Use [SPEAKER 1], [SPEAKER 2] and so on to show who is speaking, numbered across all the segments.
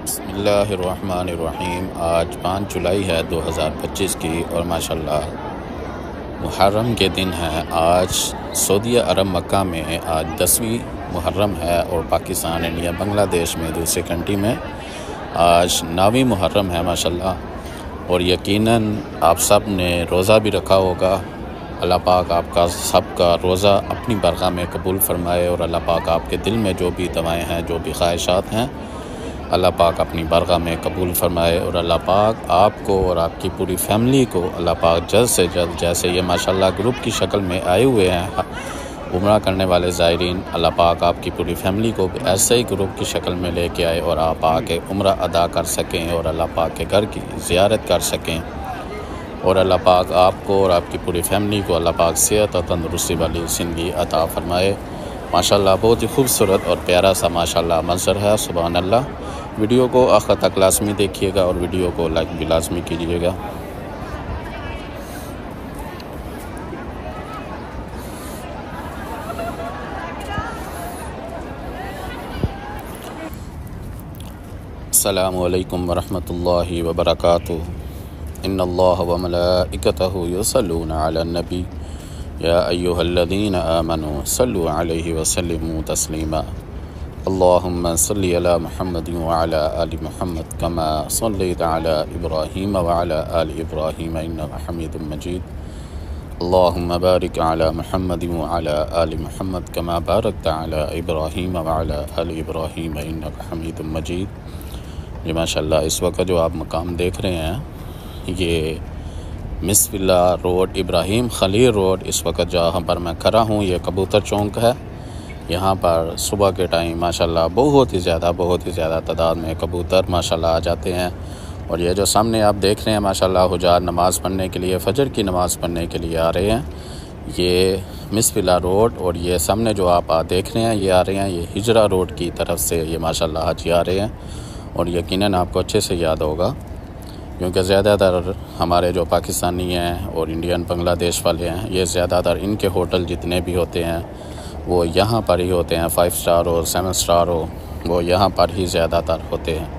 [SPEAKER 1] बिस्मिल्लाहिर्रहमानिर्रहीम। आज 5 जुलाई है 2025 की और माशाल्लाह मुहर्रम के दिन है। आज सऊदी अरब मक्का में आज 10वीं मुहर्रम है और पाकिस्तान, इंडिया, बांग्लादेश में दूसरी कंट्री में आज 9वीं मुहर्रम है माशाल्लाह। और यकीनन आप सब ने रोज़ा भी रखा होगा। अल्लाह पाक आपका सब का रोज़ा अपनी बरगाह में कबूल फ़रमाए और अल्लाह पाक आपके दिल में जो भी दवाएँ हैं, जो भी ख्वाहिशात हैं, अल्लाह पाक अपनी बारगाह में कबूल फ़रमाए। और अल्लाह पाक आपको और आपकी पूरी फैमिली को अल्लाह पाक जल्द से जल्द, जैसे ये माशाल्लाह ग्रुप की शक्ल में आए हुए हैं उम्रा करने वाले ज़ायरीन, अल्लाह पाक आपकी पूरी फैमिली को ऐसे ही ग्रुप की शक्ल में लेके आए और आप आके उम्रा अदा कर सकें और अल्लाह पाक के घर की ज़ियारत कर सकें। और अल्लाह पाक आपको और आपकी पूरी फैमिली को अल्लाह पाक सेहत और तंदुरुस्ती वाली ज़िंदगी अता फ़रमाए। माशाल्लाह बहुत ही खूबसूरत और प्यारा सा माशाल्लाह मंज़र है। सुभान अल्लाह। वीडियो को आखिर तक लाज़मी देखिएगा और वीडियो को लाइक भी लाज़मी कीजिएगा। अस्सलामु अलैकुम वरहमतुल्लाहि वबरकातुहू। इन्नल्लाह व मलाइकतहू युसल्लूना अलन नबी या अय्युहल्लज़ीना आमनू सल्लु अलैहि व सल्लिमू तस्लीमा। अल्लाहुम्मा सल्लि अला मुहम्मद व अला आलि मुहम्मद कमा सल्लैता अला इब्राहीम व अला आलि इब्राहीम इन्नका हमीदुम मजीद। अल्लाहुम्मा बारिक अला मुहम्मद व अला आलि मुहम्मद कमा बारकता अला इब्राहीम व अला आलि इब्राहीम इन्नका हमीदुम मजीद। ये माशाल्लाह इस वक्त जो आप मकाम देख रहे हैं, ये मिसविल्ला रोड, इब्राहिम खलील रोड, इस वक्त जहाँ पर मैं खड़ा हूँ ये कबूतर चौक है। यहाँ पर सुबह के टाइम माशाल्लाह बहुत ही ज़्यादा तादाद में कबूतर माशाल्लाह आ जाते हैं। और ये जो सामने आप देख रहे हैं माशाल्लाह हुज्जाज नमाज़ पढ़ने के लिए, फ़जर की नमाज़ पढ़ने के लिए आ रहे हैं। ये मिसविल्ला रोड और ये सामने जो आप देख रहे हैं ये आ रहे हैं, ये हिजरा रोड की तरफ से ये माशाल्लाह हाजी आ रहे हैं। और यकीनन आपको अच्छे से याद होगा क्योंकि ज़्यादातर हमारे जो पाकिस्तानी हैं और इंडियन बांग्लादेश वाले हैं, ये ज़्यादातर इनके होटल जितने भी होते हैं वो यहाँ पर ही होते हैं। 5 स्टार हो, 7 स्टार हो, वो यहाँ पर ही ज़्यादातर होते हैं।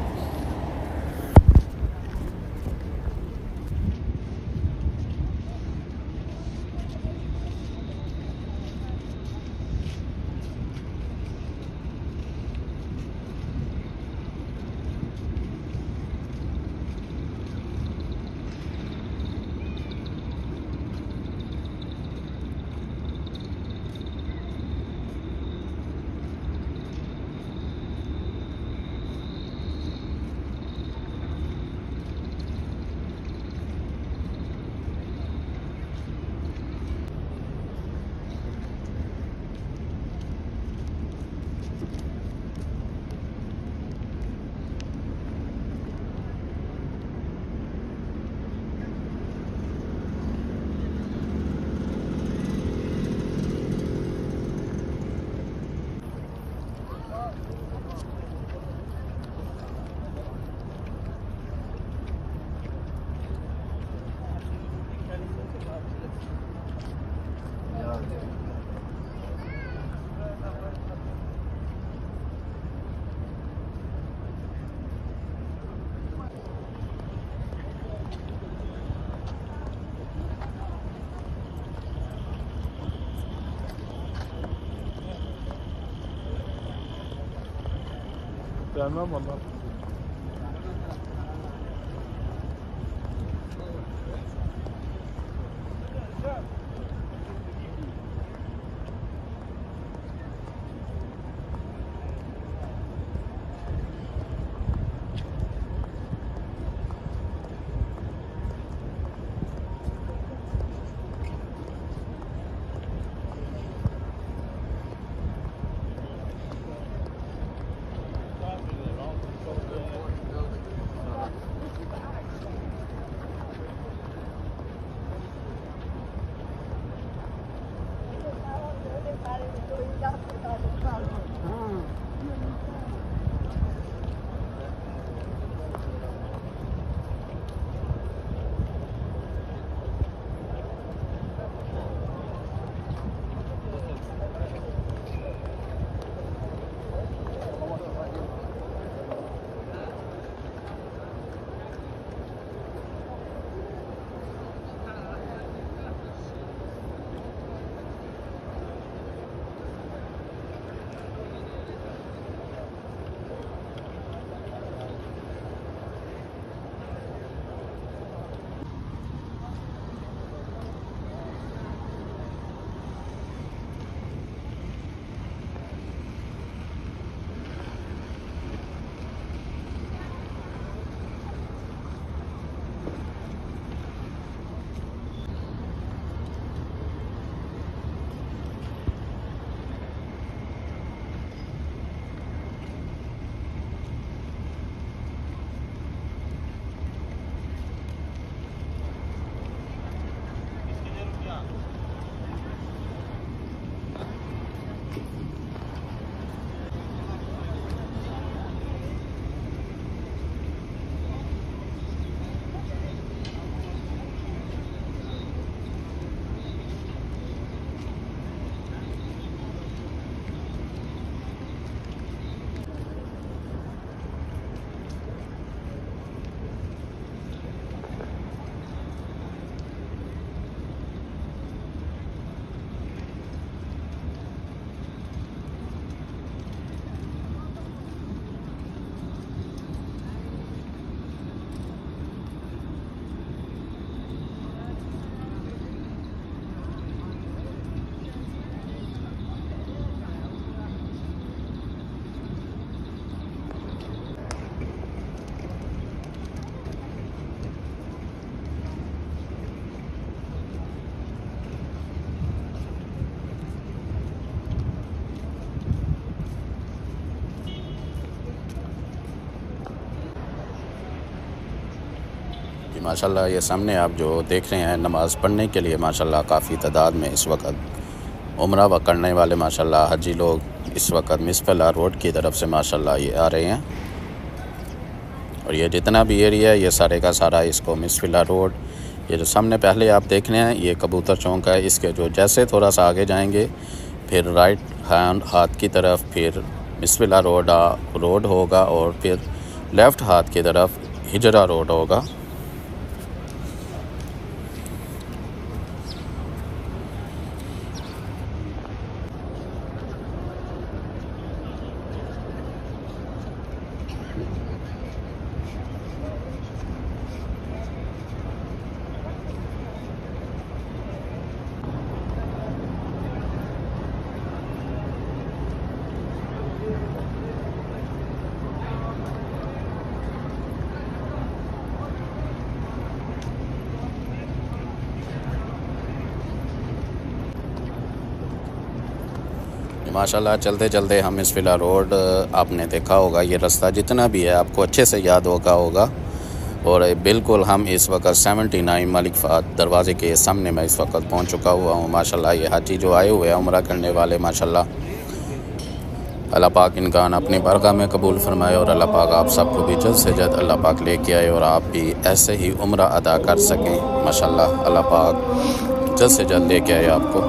[SPEAKER 2] Gelmem valla.
[SPEAKER 1] कि माशाल्लाह ये सामने आप जो देख रहे हैं नमाज़ पढ़ने के लिए माशाल्लाह काफ़ी तादाद में इस वक्त उम्रा व करने वाले माशाल्लाह हजी लोग इस वक्त मिसफला रोड की तरफ से माशाल्लाह ये आ रहे हैं। और ये जितना भी एरिया है ये सारे का सारा इसको मिसफला रोड, ये जो सामने पहले आप देख रहे हैं ये कबूतर चौक है। इसके जो जैसे थोड़ा सा आगे जाएंगे फिर राइट हैंड हाथ की तरफ फिर मिसफला रोड होगा और फिर लेफ़्ट हाथ की तरफ हिजरा रोड होगा। माशाल्लाह चलते चलते हम मिसफला रोड, आपने देखा होगा ये रास्ता जितना भी है आपको अच्छे से याद होगा। और बिल्कुल हम इस वक्त 79 मलिक फ़हद दरवाज़े के सामने मैं इस वक्त पहुंच चुका हुआ हूं। माशाल्लाह ये हाजी जो आए हुए हैं उम्रा करने वाले माशाल्लाह अल्लाह पाक इनका अपनी बारगाह में कबूल फरमाए और अल्लाह पाक आप सबको भी जल्द से जल्द अल्लाह पाक लेके आए और आप भी ऐसे ही उम्रा अदा कर सकें। माशाल्लाह अल्लाह पाक जल्द से जल्द लेके आए आपको।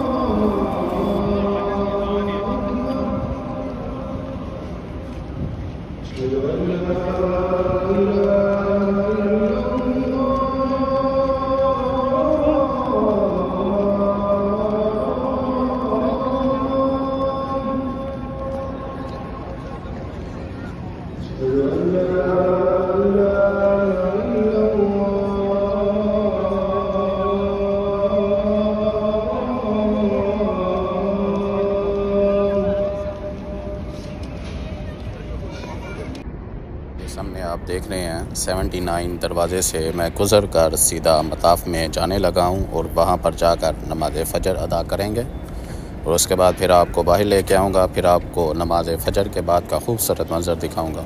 [SPEAKER 1] सामने आप देख रहे हैं 79 दरवाज़े से मैं गुज़र कर सीधा मताफ़ में जाने लगा हूं और वहां पर जाकर नमाज फ़जर अदा करेंगे और उसके बाद फिर आपको बाहर लेके आऊँगा, फिर आपको नमाज फ़जर के बाद का खूबसूरत मंज़र दिखाऊँगा।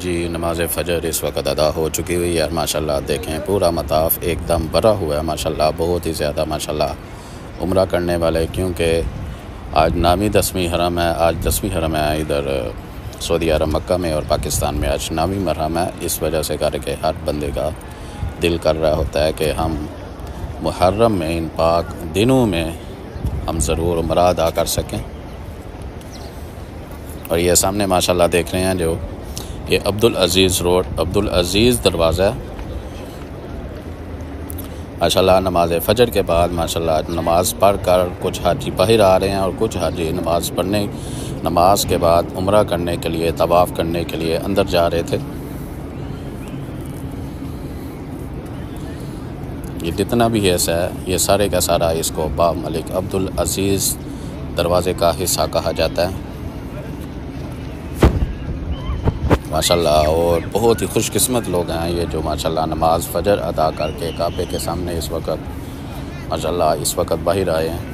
[SPEAKER 1] जी नमाज फ़जर इस वक्त अदा हो चुकी हुई है। माशाल्लाह देखें पूरा मताफ़ एकदम भरा हुआ है माशाल्लाह, बहुत ही ज़्यादा माशाल्लाह उम्रा करने वाले, क्योंकि आज नामी 10वीं हरम है। आज 10वीं हरम है इधर सऊदी अरब मक्का में और पाकिस्तान में आज नामी हरम है। इस वजह से करके हर बंदे का दिल कर रहा होता है कि हम मुहर्रम में इन पाक दिनों में हम ज़रूर उम्रा अदा कर सकें। और ये सामने माशाल्लाह देख रहे हैं जो ये अब्दुल अज़ीज़ रोड, अब्दुल अज़ीज़ दरवाज़ा है। माशाल्लाह नमाज फ़जर के बाद माशाल्लाह नमाज़ पढ़ कर कुछ हाजी बाहर आ रहे हैं और कुछ हाजी नमाज के बाद उम्रा करने के लिए, तवाफ़ करने के लिए अंदर जा रहे थे। ये जितना भी ऐसा है ये सारे का सारा इसको बाब मलिक अब्दुल अज़ीज़ दरवाज़े का हिस्सा कहा जाता है माशाल्लाह। और बहुत ही खुशकिस्मत लोग हैं ये जो माशाल्लाह नमाज फ़जर अदा करके काबे के सामने इस वक्त माशाल्लाह इस वक्त बाहर आए हैं।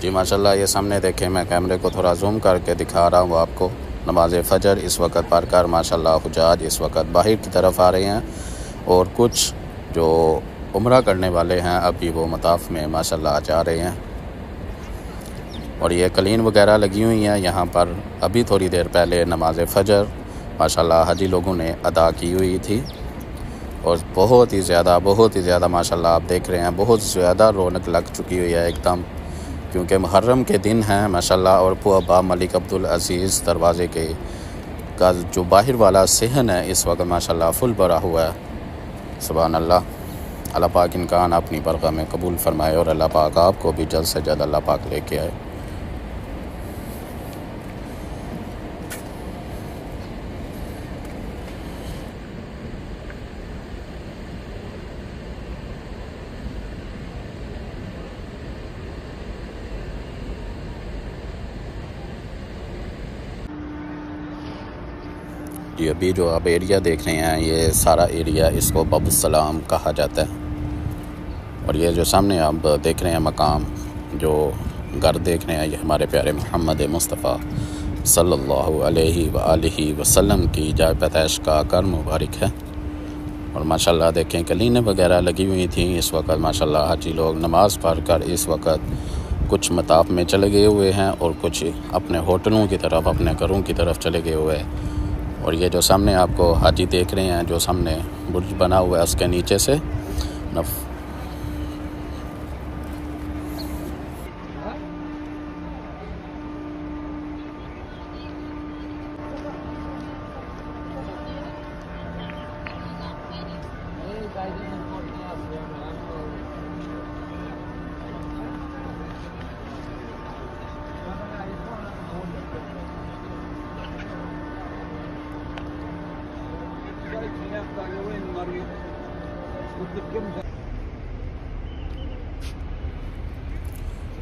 [SPEAKER 1] जी माशाल्लाह ये सामने देखें, मैं कैमरे को थोड़ा जूम करके दिखा रहा हूँ आपको। नमाज फ़जर इस वक्त पढ़कर माशाल्लाह हुज्जाज इस वक्त बाहर की तरफ आ रहे हैं, और कुछ जो उम्रा करने वाले हैं अभी वो मताफ़ में माशाल्लाह जा रहे हैं। और ये कलीन वगैरह लगी हुई हैं यहाँ पर। अभी थोड़ी देर पहले नमाज फ़जर माशाल्लाह हाजी लोगों ने अदा की हुई थी, और बहुत ही ज़्यादा माशाल्लाह आप देख रहे हैं, बहुत ज़्यादा रौनक लग चुकी हुई है एकदम, क्योंकि मुहर्रम के दिन हैं माशाल्लाह। और बाब मलिक अब्दुल अज़ीज़ दरवाज़े के का जो बाहर वाला सहन है इस वक्त माशाल्लाह फुल भरा हुआ है। सुभान अल्लाह। अल्लाह पाक इनका आना अपनी बरगाह में कबूल फरमाए, और अल्लाह पाक आपको भी जल्द से जल्द अल्लाह पाक लेके आए। जी अभी जो आप एरिया देख रहे हैं ये सारा एरिया इसको बाबुसलाम कहा जाता है। और ये जो सामने आप देख रहे हैं मकाम, जो घर देख रहे हैं, ये हमारे प्यारे मोहम्मद मुस्तफ़ा सल्लल्लाहु अलैहि वसल्लम की जाए पैदाइश का घर मुबारक है। और माशाल्लाह देखें कलीनें वगैरह लगी हुई थी इस वक्त माशाल्लाह। हाजी लोग नमाज़ पढ़ कर इस वक्त कुछ मताफ़ में चले गए हुए हैं, और कुछ अपने होटलों की तरफ, अपने घरों की तरफ चले गए हुए हैं। और ये जो सामने आपको हाजी देख रहे हैं, जो सामने बुर्ज बना हुआ है उसके नीचे से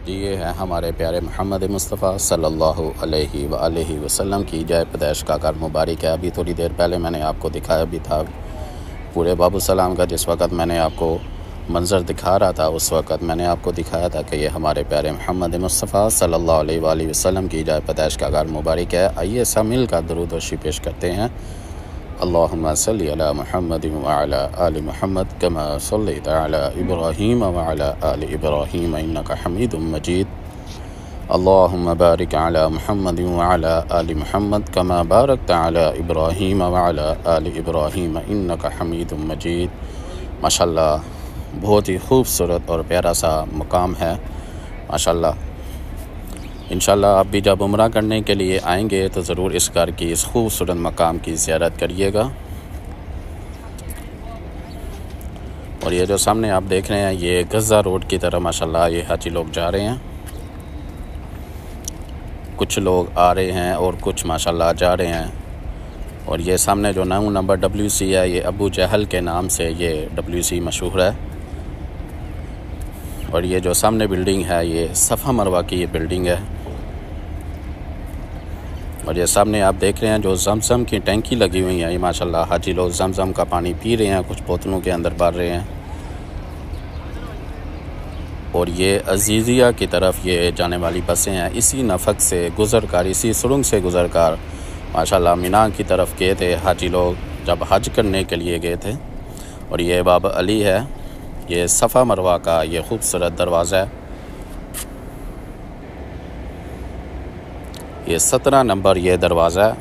[SPEAKER 1] जी ये है हमारे प्यारे मोहम्मद मुस्तफ़ा सल्लल्लाहु अलैहि वसल्लम की जाए पैदाइश का घर मुबारक है। अभी थोड़ी देर पहले मैंने आपको दिखाया भी था पूरे बाबुसलाम का। जिस वक्त मैंने आपको मंज़र दिखा रहा था उस वक्त मैंने आपको दिखाया था कि ये हमारे प्यारे मोहम्मद मुस्तफ़ा सल्लल्लाहु अलैहि वसल्लम की जाए पैदाइश का घर मुबारक है। आइए सब मिल का दरूद व शुक्र पेश करते हैं। अल्लाहुम्मा सल्ली अला मुहम्मद व अला आलि मुहम्मद कमा सल्लैता अला इब्राहीम व अला आलि इब्राहीम इन्नका हमीदुम मजीद। अल्लाहुम्मा बारिक अला मुहम्मद व अला आलि मुहम्मद कमा बारकता अला इब्राहीम व अला आलि इब्राहीम इन्नका हमीदुम मजीद। माशाल्लाह बहुत ही खूबसूरत और प्यारा सा मकाम है माशाल्लाह। इंशाल्लाह आप भी जब उम्रा करने के लिए आएंगे तो ज़रूर इस घर की इस खूबसूरत मकाम की ज़ियारत करिएगा। और ये जो सामने आप देख रहे हैं ये गज़ा रोड की तरफ माशाल्लाह ये हाजी लोग जा रहे हैं। कुछ लोग आ रहे हैं और कुछ माशाल्लाह जा रहे हैं। और ये सामने जो 9 नंबर WC है ये अबू जहल के नाम से ये WC मशहूर है। और ये जो सामने बिल्डिंग है ये सफ़ा मरवा की ये बिल्डिंग है। और ये सामने आप देख रहे हैं जो जमजम की टैंकी लगी हुई है, ये माशाल्लाह हाजी लोग जमजम का पानी पी रहे हैं, कुछ बोतलों के अंदर भर रहे हैं। और ये अजीज़िया की तरफ ये जाने वाली बसें हैं। इसी नफक से गुज़र कर, इसी सुरंग से गुज़र कर माशाल्लाह मीना की तरफ गए थे हाजी लोग जब हज करने के लिए गए थे। और ये बाब अली है, ये सफ़ा मरवा का ये खूबसूरत दरवाज़ा है। ये 17 नंबर ये दरवाज़ा है।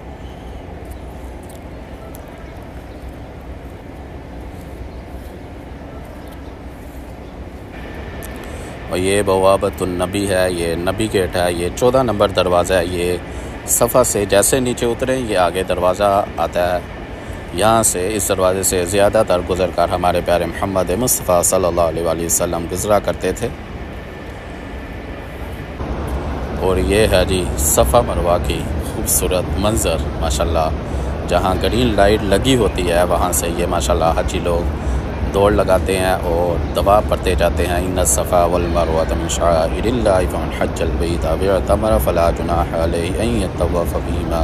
[SPEAKER 1] और ये बवाबतुन नबी है, ये नबी गेट है। ये 14 नंबर दरवाज़ा है। ये सफ़ा से जैसे नीचे उतरे ये आगे दरवाज़ा आता है। यहाँ से इस दरवाज़े से ज़्यादातर गुज़र कर हमारे प्यारे मोहम्मद मुस्तफ़ा सल्लल्लाहु अलैहि वसल्लम गुज़रा करते थे। और ये है जी सफ़ा मरवा की खूबसूरत मंज़र माशाल्लाह। जहाँ ग्रीन लाइट लगी होती है वहाँ से ये माशाल्लाह हाजी लोग दौड़ लगाते हैं और दवा पढ़ते जाते हैं। इन्ना सफ़ा वल मरवा मिन शाइरिल्लाहि फमन हज्जल बैता वअतमर फला जुनाह अलैहि अन यतवफ़ बिहिमा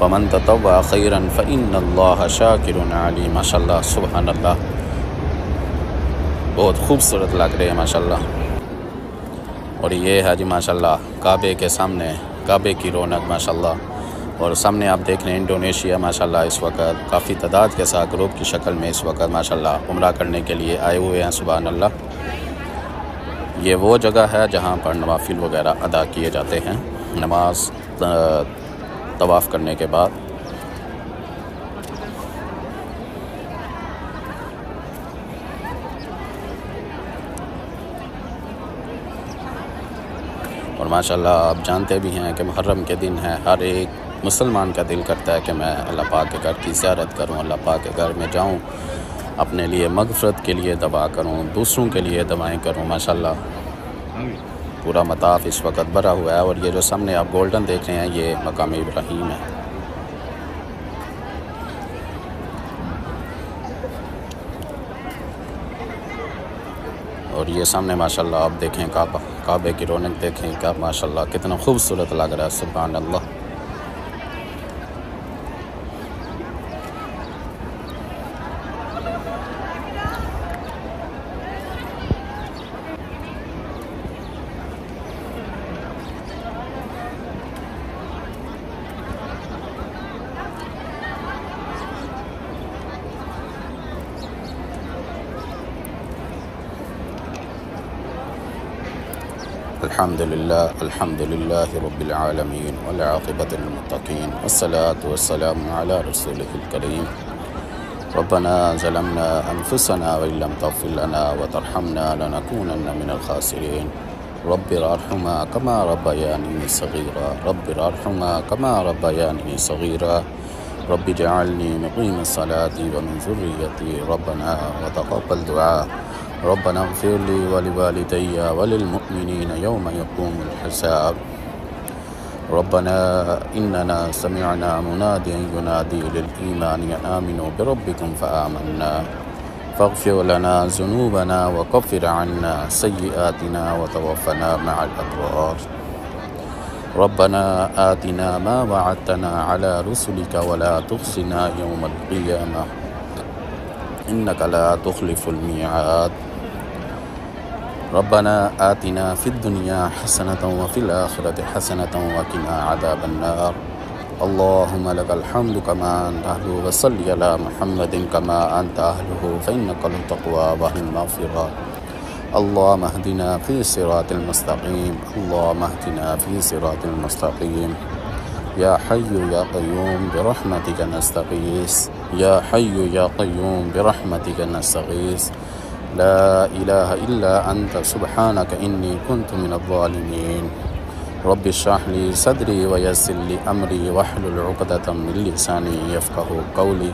[SPEAKER 1] फमन ततव्वा खैरन फ़इन्नल्लाह शाकिरुन अलीम। माशाल्लाह सुभान अल्लाह, बहुत खूबसूरत लग रहे हैं माशाल्लाह। और ये है जी माशाल्लाह काबे के सामने, काबे की रौनक माशाल्लाह। और सामने आप देख रहे हैं इंडोनेशिया माशाल्लाह इस वक्त काफ़ी तादाद के साथ ग्रुप की शक्ल में इस वक्त माशाल्लाह उम्रा करने के लिए आए हुए हैं। सुभान अल्लाह। ये वो जगह है जहाँ पर नवाफिल वगैरह अदा किए जाते हैं नमाज तवाफ़ करने के बाद। और माशाल्लाह आप जानते भी हैं कि मुहर्रम के दिन है, हर एक मुसलमान का दिल करता है कि मैं अल्लाह पाक के घर की ज़ियारत करूं, अल्लाह पाक के घर में जाऊं, अपने लिए मग़फ़िरत के लिए दुआ करूं, दूसरों के लिए दुआएं करूं। माशाल्लाह पूरा मताफ़ इस वक्त भरा हुआ है। और ये जो सामने आप गोल्डन देख रहे हैं ये मकाम इब्राहीम है। और ये सामने माशाल्लाह आप देखें काबे की रौनक देखें, क्या माशाल्लाह कितना खूबसूरत लग रहा है। सुभान अल्लाह। अल्हम्दुलिल्लाह रब्बिल आलमीन वल आक़िबतु लिल मुत्तक़ीन वस्सलातु वस्सलामु अला रसूलिहिल करीम। रब्बना ज़लमना अनफुसना व इल्लम तग़फ़िर लना व तर्हमना लनकूनन्ना मिनल ख़ासिरीन। रब्बिरहम्हुमा कमा रब्बयानी सग़ीरा रब्बिरहम्हुमा कमा रब्बयानी सग़ीरा रब्बिजअलनी मुक़ीमस्सलाति व मिन ज़ुर्रिय्यती रब्बना व तक़ब्बल दुआ रब्बना इग़फ़िर ली व लिवालिदैया व लिलमुअ्मिनीना यौम यक़ूमुल हिसाब। रब्बना इन्नना समिअना मुनादियन युनादी लिल ईमानि अन आमिनू बिरब्बिकुम फ़आमन्ना फ़ग़फ़िर लना ज़ुनूबना व कफ़्फ़िर अन्ना सय्यिआतिना व तवफ़्फ़ना मअल अब्रार। रब्बना आतिना मा वअदतना अला रुसुलिका व ला तुख़ज़िना यौमल क़ियामह इन्नका ला तुख़्लिफ़ुल मिआद। रब्बना आतिना फ़िद दुनिया हसनतन व फ़िल आख़िरति हसनतन व क़िना अज़ाबन्नार। अल्लाहुम्मा लकल हम्दु कमा अंत अहलुहु व सल्लि अला मुहम्मदिन कमा अंत अहलुहु फ़इन्नकल तक़वा वल मग़फ़िरा। अल्लाहुम्मा अहदिना फ़ी सिरातिल मुस्तक़ीम अल्लाहुम्मा अहदिना फ़ी सिरातिल मुस्तक़ीम। या हय्यु या क़य्यूम बिरहमतिका नस्तग़ीस या हय्यु या क़य्यूम बिरहमतिका नस्तग़ीस। ला इलाहा इल्ला अंत सुब्हानका इन्नी कुन्तु मिनज़ ज़ालिमीन। रब्बि इश्रह ली सदरी व यस्सिर ली अमरी वहलुल उक़दतम मिन लिसानी यफ़क़हू क़ौली।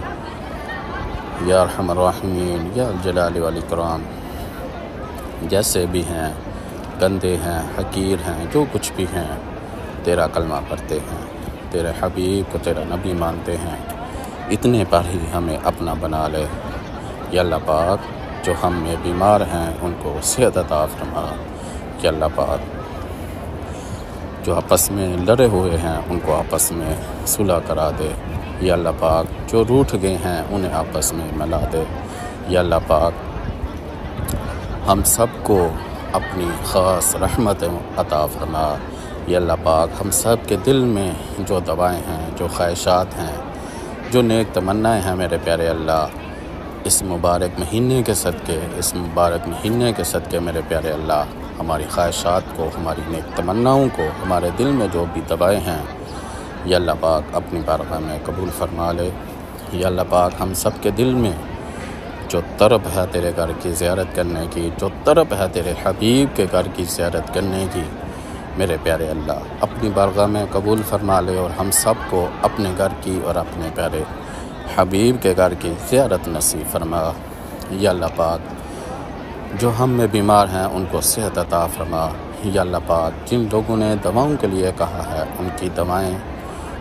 [SPEAKER 1] या अरहमर राहिमीन या जलाल वल इकराम। जैसे भी हैं, गंदे हैं, हकीर हैं, जो कुछ भी हैं, तेरा कलमा पढ़ते हैं, तेरे हबीब को तेरा नबी मानते हैं, इतने पर ही हमें अपना बना ले। या अल्लाह पाक जो हम में बीमार हैं उनको सेहत अता फरमा। या अल्लाह पाक जो आपस में लड़े हुए हैं उनको आपस में सुलह करा दे। या अल्लाह पाक जो रूठ गए हैं उन्हें आपस में मिला दे। या अल्लाह पाक हम सबको अपनी ख़ास रहमत अता फरमा। या अल्लाह पाक हम सब के दिल में जो दवाएं हैं, जो ख्वाहिशात हैं, जो नेक तमन्नाएं हैं मेरे प्यारे अल्लाह, इस मुबारक महीने के सदक़े, इस मुबारक महीने के सदक़े मेरे प्यारे अल्लाह हमारी ख्वाहिशात को, हमारी नेक तमन्नाओं को, हमारे दिल में जो भी दवाएं हैं, या अल्लाह पाक अपनी बारगाह में कबूल फरमा ले। या अल्लाह पाक हम सब के दिल में जो तरब है तेरे घर की ज़ियारत करने की, जो तरब है तेरे हबीब के घर की ज़ियारत करने की, मेरे प्यारे अल्लाह अपनी बारगाह में कबूल फरमा ले और हम सब को अपने घर की और अपने प्यारे हबीब के घर की ज़ियारत नसीब फरमा। या अल्लाह पाक जो हम में बीमार हैं उनको सेहत अता फरमा। या अल्लाह पाक जिन लोगों ने दवाओं के लिए कहा है उनकी दवाएं,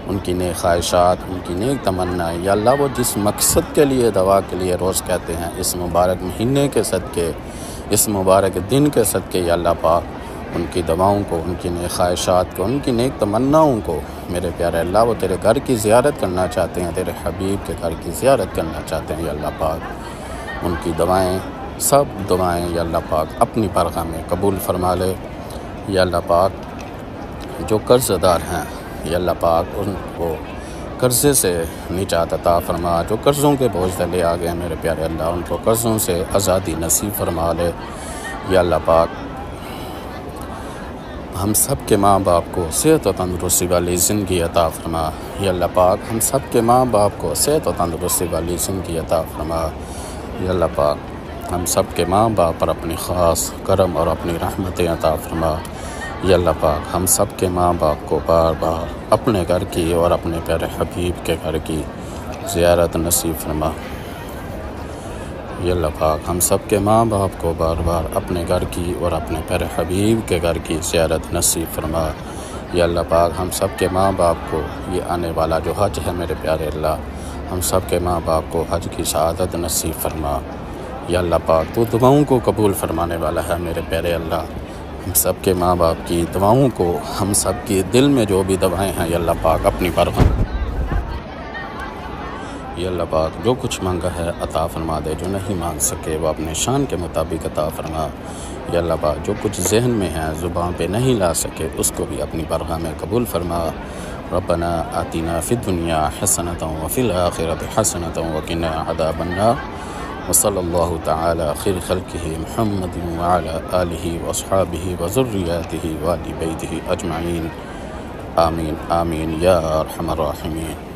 [SPEAKER 1] उनकी नेक ख्वाहिशात, उनकी नेक तमन्नाएं, या अल्लाह वो जिस मकसद के लिए दवा के लिए रोज़ कहते हैं, इस मुबारक महीने के सदक़े, इस मुबारक दिन के सदक़े, या अल्लाह पाक उनकी दवाओं को, उनकी नेक ख्वाहिशात को, उनकी नेक तमन्नाओं को मेरे प्यारे अल्लाह वो तेरे घर की ज़ियारत करना चाहते हैं, तेरे हबीब के घर की ज़ियारत करना चाहते हैं। या अल्लाह पाक उनकी दवाएं, सब दुआएं या अल्लाह पाक अपनी बारगाह में कबूल फरमा ले। या अल्लाह पाक जो कर्ज़दार हैं या अल्लाह पाक उनको कर्ज़े से निजात अता फरमा। जो कर्ज़ों के बोझ तले आ गए मेरे प्यारे अल्लाह उनको कर्ज़ों से आज़ादी नसीब फरमा ले। या अल्लाह पाक हम सब के माँ बाप को सेहत और तंदुरुस्ती वाली ज़िंदगी अता फरमा। या अल्लाह पाक हम सब के माँ बाप को सेहत और तंदुरुस्ती वाली ज़िंदगी अता फरमा। या अल्लाह पाक हम सब के माँ बाप पर अपनी ख़ास करम और अपनी रहमतें अता फरमा। या अल्लाह पाक हम सब के माँ बाप को बार बार अपने घर की और अपने प्यारे हबीब के घर की ज़ियारत नसीब फरमा। या अल्लाह पाक हम सब के माँ बाप को बार बार अपने घर की और अपने प्यारे हबीब के घर की ज़ियारत नसीब फरमा। या अल्लाह पाक हम सब के माँ बाप को ये आने वाला जो हज है मेरे प्यारे अल्लाह हम सब के माँ बाप को हज की शहादत नसीब फरमा। या अल्लाह पाक तो दुआओं को कबूल फरमाने वाला है मेरे प्यारे अल्लाह हम सब के माँ बाप की दुआओं को हम सब की दिल में जो भी दवाएँ हैं या अल्लाह पाक अपनी परवाह। या अल्लाह पाक जो कुछ मांगा है अता फरमा दे। जो नहीं मांग सके वो अपने शान के मुताबिक अता फरमा। या अल्लाह पाक जो कुछ जहन में है ज़ुबान पे नहीं ला सके उसको भी अपनी बारगाह में कबूल फरमा। रब्बना आतिना फ़िद दुनिया हसनतन व फ़िल आखिरति हसनतन व क़िना अज़ाबन नार। व सल्लल्लाहु तआला खैर खल्क़िही मुहम्मदिन व अला आलिही व अस्हाबिही व ज़ुर्रिय्यतिही व अहली बैतिही अजमईन। आमीन आमीन या अरहमर राहिमीन।